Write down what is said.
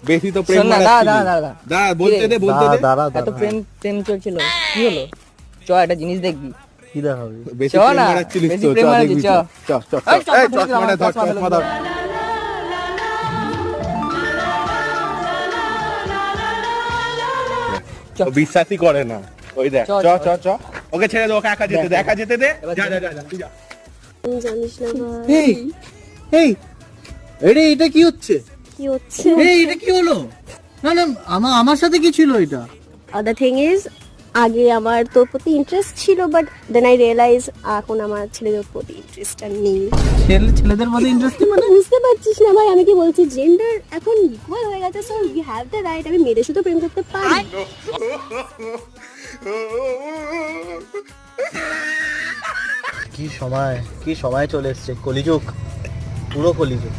বেশি তো প্রেম দা বলতে দে এত প্রেম চলছিল, কি হলো? চ একটা জিনিস দেখবি। কি দেখাবি? বেশি চ প্রেম না, মারাচ্ছিলিস বেশি তো, প্রেম চ মারাচ্ছি, দেখবি, চ। চ চ চ। এই, এই চশমা চশমা ধর, চশমা চশমা ধর। চ। ও বিশ্বাসই করে না, ওই দেখ। চ, চ চ, চ চ। ওকে ছেড়ে দে, ওকে একা যেতে দে, একা যেতে দে। এবার যা যা। যা যা তুই যা। জানিস না ভাই এই এই আরে এটা কি হচ্ছে? কি হচ্ছে। এই এটা কি হলো? না না, আমার সাথে কি ছিল এটা? দ্য থিং ইজ, আগে আমার তোর প্রতি ইন্টারেস্ট ছিল, বাট দেন আই রিয়েলাইজ এখন আমার ছেলেদের প্রতি ইন্টারেস্ট আর নেই। ছেলেদের মধ্যে ইন্টারেস্ট মানে? বুঝতে পারছিস না ভাই আমি কি বলছি? জেন্ডার এখন ইকুয়াল হয়ে গেছে, so we have the right. আমি মেয়েদের সাথে প্রেম করতে পারি। কি সময় চলে এসছে, কলিযুগ, পুরো কলিযুগ।